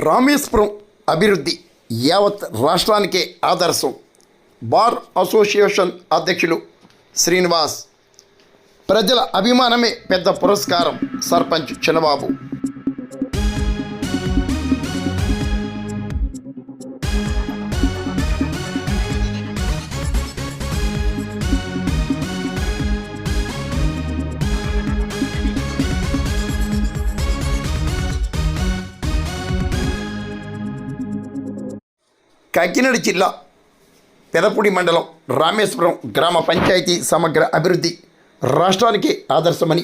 రామేశ్వరం అభివృద్ధి యావత్ రాష్ట్రానికే ఆదర్శం. బార్ అసోసియేషన్ అధ్యక్షులు శ్రీనివాస్. ప్రజల అభిమానమే పెద్ద పురస్కారం. సర్పంచ్ చిన్నబాబు. కాకినాడ జిల్లా పెదపూడి మండలం రామేశ్వరం గ్రామ పంచాయతీ సమగ్ర అభివృద్ధి రాష్ట్రానికి ఆదర్శమని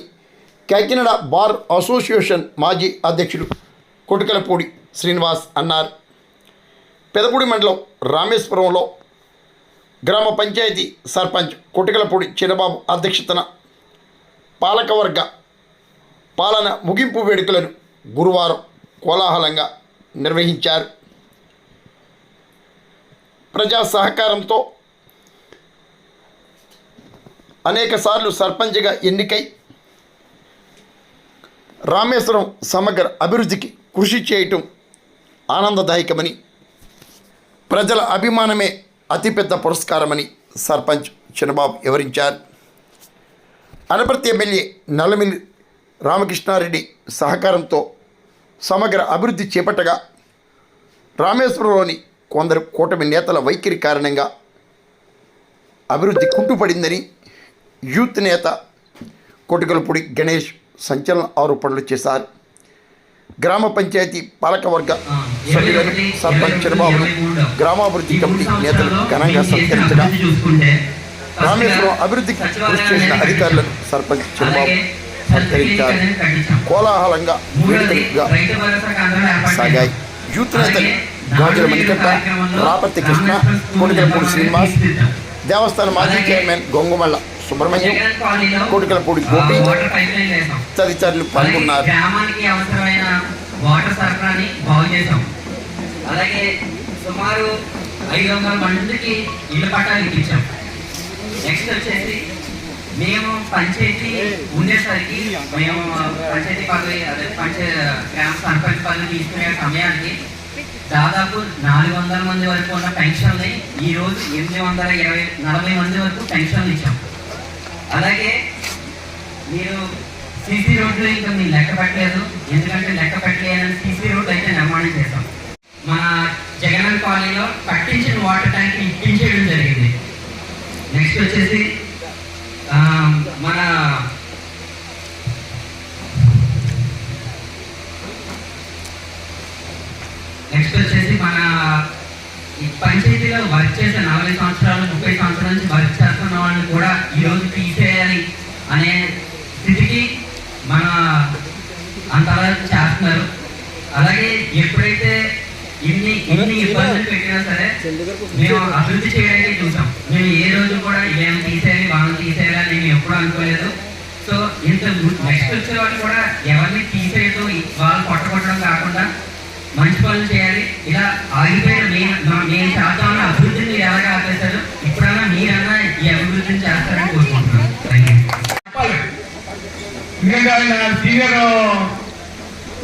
కాకినాడ బార్ అసోసియేషన్ మాజీ అధ్యక్షులు కొటుకలపూడి శ్రీనివాస్ అన్నారు. పెదపూడి మండలం రామేశ్వరంలో గ్రామ పంచాయతీ సర్పంచ్ కొటుకలపూడి చిన్నబాబు అధ్యక్షతన పాలకవర్గ పాలన ముగింపు వేడుకలను గురువారం కోలాహలంగా నిర్వహించారు. ప్రజా సహకారంతో అనేకసార్లు సర్పంచ్గా ఎన్నికై రామేశ్వరం సమగ్ర అభివృద్ధికి కృషి చేయటం ఆనందదాయకమని, ప్రజల అభిమానమే అతిపెద్ద పురస్కారమని సర్పంచ్ చిన్నబాబు వివరించారు. అనపర్తి ఎమ్మెల్యే నల్లమిల్లి రామకృష్ణారెడ్డి సహకారంతో సమగ్ర అభివృద్ధి చేపట్టగా రామేశ్వరంలోని కొందరు కూటమి నేతల వైఖరి కారణంగా అభివృద్ధి కుంటుపడిందని యూత్ నేత కొటుకలపూడి గణేష్ సంచలన ఆరోపణలు చేశారు. గ్రామ పంచాయతీ పాలకవర్గ సభ్యులను సర్పంచ్ చిన్నబాబును గ్రామాభివృద్ధి కమిటీ నేతలు ఘనంగా సత్కరించగా రామేశ్వరం అభివృద్ధికి కృషి చేసిన అధికారులను సర్పంచ్ చిన్నబాబు సత్కరించారు. కోలాహలంగా వేడుకలుగా సాగాయి. యూత్ నేతలు గాజుల మణికంఠ, రాపర్తి కృష్ణ, కొటుకలపూడి శ్రీనివాస్, దేవస్థాన మాజీ చైర్మన్ గొంగుమల్ల సుబ్రహ్మణ్యం, కొటుకలపూడి గోపి తదితరులు పాల్గొన్నారు. గ్రామానికి అవసరమైన వాటర్ సరఫరాని బాగు చేశాం. అలాగే సుమారు 500 మందికి ఇళ్ల పట్టాలు ఇప్పించాం. నెక్స్ట్ వచ్చేసి మేము పంచాయతీ ఉండేసరికి మేము పంచాయతీ పదవి గ్రామ సర్పంచ్ పదవి తీసుకునే సమయానికి దాదాపు 400 మంది వరకు ఉన్న పెన్షన్ని ఈరోజు 840 మంది వరకు పెన్షన్లు ఇచ్చాం. అలాగే మీరు సీసీ రోడ్లు ఇంకా మీరు లెక్క పెట్టలేదు, ఎందుకంటే లెక్క పెట్టలేదని సీసీ రోడ్లు అయితే నిర్మాణం చేస్తాం. మన జగనన్న కాలనీలో కట్టించిన వాటర్ ట్యాంక్ ఇప్పించేయడం జరిగింది. నెక్స్ట్ వచ్చేసి మన పంచాయతీలో వర్క్ చేసే 40 సంవత్సరాలు 30 సంవత్సరాల నుంచి వర్క్ చేస్తున్న వాళ్ళని కూడా ఈరోజు తీసేయాలి అనే స్థితికి మన అంతలా చేస్తున్నారు. అలాగే ఎప్పుడైతే ఇన్ని ఇబ్బందులు పెట్టినా సరే మేము అభివృద్ధి చేయడానికి చూసాం. మేము ఏ రోజు కూడా ఏం తీసేయాలి వాళ్ళని తీసేయాలని మేము ఎప్పుడు అనుకోలేదు. సో ఇంత నెక్స్ట్ వచ్చే వాళ్ళు కూడా ఎవరిని తీసేయడం, వాళ్ళు కొట్టడం కాకుండా మంచి పనులు చేయాలి. ఇలా ఆగిపోయిన నేను చేద్దామన్న అభివృద్ధిని ఎలాగ ఆపేశారు, ఇప్పుడన్నా మీరన్నా ఈ అభివృద్ధిని చేస్తారని కోరుకుంటున్నాను. సీనియర్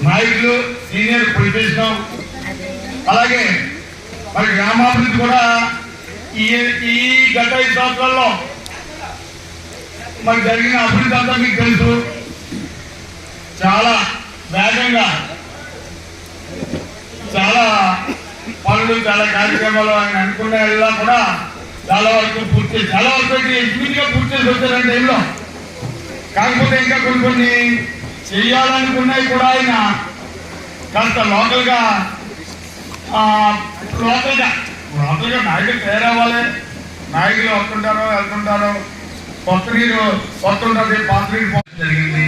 నాయకులు, సీనియర్ పొలిటీషియన్, అలాగే మరి గ్రామాభివృద్ధి కూడా ఈ గత 5 సంవత్సరాల్లో మరి జరిగిన అభివృద్ధి అంతా మీకు తెలుసు. చాలా వేగంగా చాలా పనులు, చాలా కార్యక్రమాలు ఆయన అనుకునేలా కూడా చాలా వరకు పూర్తి ఎగ్జిక్యూటివ్గా పూర్తి చేసి వచ్చారు టైంలో. కాకపోతే ఇంకా కొన్ని చేయాలనుకున్నాయి కూడా ఆయన కాస్త లోకల్గా నాయకులు తయారవ్వాలి. నాయకులు వస్తుంటారో వెళ్తుంటారో, కొత్త నీరు వస్తుంటుంది, పాత నీరు జరిగింది.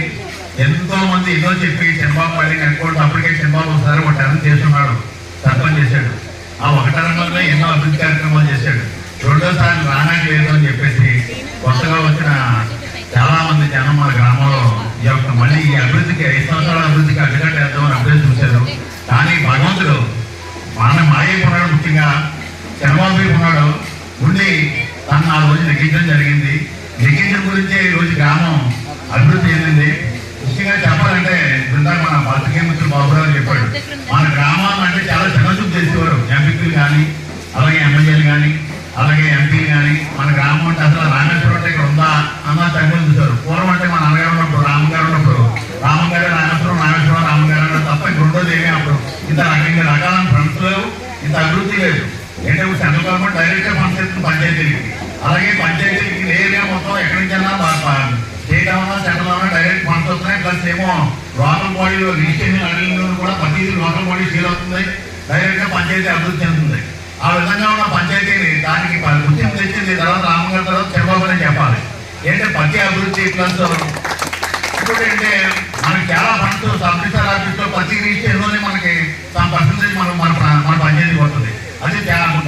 ఎంతో మంది ఎన్నో చెప్పి చంబాబు మళ్ళీ కనుక్కోండి, అప్పటికే చంబాబు ఒకసారి ఒక టర్న్ చేస్తున్నాడు, సర్పంచ్ చేశాడు. ఆ ఒక టర్న్లో ఎన్నో అభివృద్ధి కార్యక్రమాలు చేశాడు. రెండోసారి రానట్లేదు అని చెప్పేసి కొత్తగా వచ్చిన చాలా మంది జనం మన గ్రామంలో ఈ యొక్క మళ్ళీ ఈ అభివృద్ధికి 5 సంవత్సరాల అభివృద్ధికి అడ్డుకట్టేద్దామని అభివృద్ధి చూశారు. కానీ భగవంతుడు మాయకు ఉన్నాడు, ముఖ్యంగా చంద్రబాబు ఉన్నాడు, ఉండి తను 4 రోజులు నెగ్గించడం జరిగింది. నెగ్గించడం గురించే ఈరోజు గ్రామం అభివృద్ధి చెందింది. ముఖ్యంగా చెప్పాలంటే ఇందాక మన పత్రికే మిత్రులు బాబు గారు చెప్పాడు, మన గ్రామాలు అంటే చాలా చిన్నచూపు చేసేవారు ఎంపీలు కానీ, అలాగే ఎమ్మెల్యేలు కానీ, అలాగే ఎంపీలు కానీ. మన గ్రామం అంటే అసలు రామేశ్వరం అంటే ఇక్కడ ఉందా అన్న తగ్గులు చూశారు. పూర్వం అంటే మన అన్నగారు ఉన్నప్పుడు, రామగారు ఉన్నప్పుడు రామగారు రామేశ్వరం, రామేశ్వరం రామగారు అంటే తప్ప ఇక్కడ ఉండదు ఏమీ. అప్పుడు ఇంత రకాలైన ఫండ్స్ లేవు, ఇంత అభివృద్ధి లేదు. ఏంటంటే సెంట్రల్ గవర్నమెంట్ డైరెక్ట్గా ఫండ్స్ ఇస్తుంది పంచాయతీలకి. అలాగే పంచాయతీలకి ఏరియా మొత్తం ఎక్కడి నుంచైనా స్టేట్ అవునా సెంట్రల్ అవునా డైరెక్ట్ ఫండ్స్ వస్తున్నాయి. ప్లస్ ఏమో లోకల్ బాడీలో రిజిస్ట్రేషన్ అడిగిన కూడా ప్రతిదీ లోకల్ బాడీ ఫీల్ అవుతుంది, డైరెక్ట్గా పంచాయతీ అభివృద్ధి చెందుతుంది. ఆ విధంగా ఉన్న పంచాయతీని దానికి గుర్తింపు తెచ్చింది తర్వాత రామగారి తర్వాత చంద్రబాబు అని చెప్పాలి. ఏంటంటే ప్రతి అభివృద్ధి ప్లస్ ఇంకోటి అంటే మనకి చాలా ఫండ్స్ సబ్ రిజిస్టర్ ఆఫీస్లో ప్రతి రిజిస్ట్రేషన్లోనే మనకి సమ్ పర్సెంటేజ్ మన పంచాయతీకి వస్తుంది. అది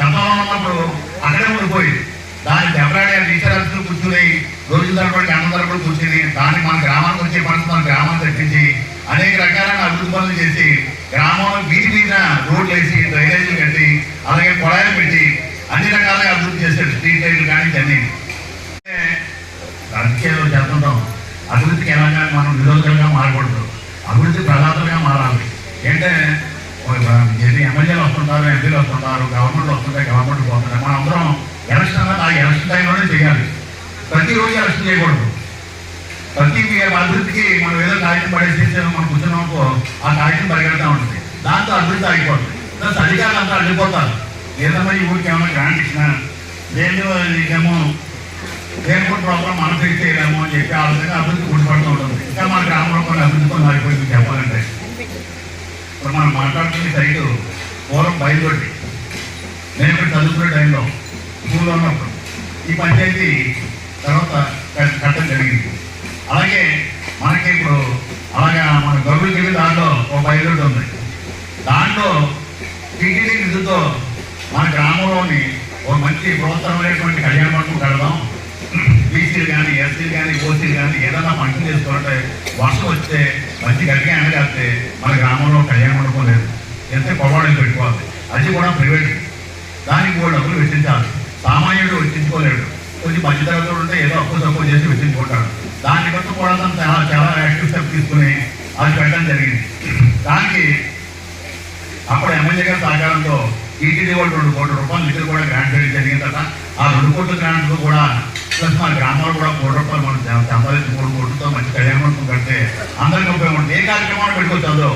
గతంలో ఉన్నప్పుడు అక్కడే ఉండిపోయింది. దాన్ని దెబ్బలాడే రిజిస్టర్ ఆఫీస్లో కూర్చుని రోజుల తరబడి గంటల తరబడి కూర్చుని దాన్ని మన గ్రామానికి వచ్చే ఫండ్స్ మన గ్రామాన్ని తెప్పించి అనేక రకాలైన అభివృద్ధి పనులు చేసి గ్రామంలో వీటి మీద రోడ్లు వేసి డ్రైనేజీలు కట్టి అలాగే కొళాయిలు పెట్టి అన్ని రకాలుగా అభివృద్ధి చేశాడు. స్ట్రీట్ లైట్లు కానీ ఇవన్నీ. రాజకీయాల్లో చేస్తుంటాం, అభివృద్ధికి ఎలాగా మనం నిరోధకులుగా మారకూడదు, అభివృద్ధి ప్రదాతలుగా మారాలి. ఏంటంటే ఎమ్మెల్యేలు వస్తుంటారు, ఎంపీలు వస్తుంటారు, గవర్నమెంట్ వస్తుంటాయి, గవర్నమెంట్ పోతుంటారు. మనం అందరం ఎలక్షన్ ఆ ఎలక్షన్ టైంలోనే చేయాలి. ప్రతిరోజు ఎలక్షన్ చేయకూడదు. ప్రతి అభివృద్ధికి మనం ఏదో కాగితం పడేసేసి మనం కూర్చున్నామో ఆ కాగితం పరిగెడతా ఉంటుంది, దాంతో అభివృద్ధి ఆగిపోతుంది. ప్లస్ అధికారులు అంతా అడ్డిపోతారు. ఏదన్నా ఈ ఊరికి ఏమైనా గ్రాంట్ ఇచ్చినా దేని ఇదేమో దేని కూడా ప్రోగ్రాం మనం ఫిక్స్ చేయలేము అని చెప్పి ఆ విధంగా అభివృద్ధి కూడిపడుతూ ఉంటుంది. ఇంకా మన గ్రామంలో కొన్ని అభివృద్ధితో మారిపోయింది చెప్పాలంటే. ఇప్పుడు మనం మాట్లాడుతున్న సైటు పూర్వం బయలుదేరి నేను ఇక్కడ చదువుకునే టైంలో స్కూల్లో ఉన్నప్పుడు ఈ పంచాయతీ తర్వాత కట్టడం జరిగింది. అలాగే మనకి ఇప్పుడు అలాగే మన గవర్నమెంట్ వెళ్ళి దాంట్లో ఒక బయలుదేరి ఉంది. దాంట్లో టీటీడీ నిధులతో మన గ్రామంలోని ఒక మంచి ప్రోత్సాహమైనటువంటి కళ్యాణ మండపం కడదాం. బీసీలు కానీ, ఎస్సీలు కానీ, ఓసీలు కానీ ఏదైనా ఫంక్షన్ చేసుకోవాలంటే వర్షం వస్తే మంచి గట్టిగా ఎండగేస్తే మన గ్రామంలో కళ్యాణ మండపం లేదు, ఎంత పొడవాడని పెట్టుకోవాలి. అది కూడా ప్రైవేట్, దానికి కూడా డబ్బులు వెచ్చించాలి. సామాన్యుడు వెచ్చించుకోలేడు. కొంచెం మధ్యతరగతులు ఉంటే ఏదో అప్పు తక్కువ చేసి వెచ్చించుకుంటాడు. దాన్ని బట్టి కూడా చాలా చాలా యాక్టివ్ స్టెప్ తీసుకుని అది పెట్టడం జరిగింది. దానికి అప్పుడు ఎమ్మెల్యే గారి సహకారంతో టీటీడీ వాళ్ళు 2 కోట్ల రూపాయలు నిధులు కూడా గ్రాంట్ చేయడం జరిగింది కదా. ఆ 2 కోట్ల గ్రాంట్లు కూడా ప్లస్ మన గ్రామాల్లో కూడా 1 కోటి రూపాయలు మనం సంపాదించి 3 కోట్లతో మంచి కళ్యాణ మండపం కడితే అందరికీ ఉపయోగపడుతుంది. ఏ కార్యక్రమాలు పెట్టుకోవచ్చు అందులో.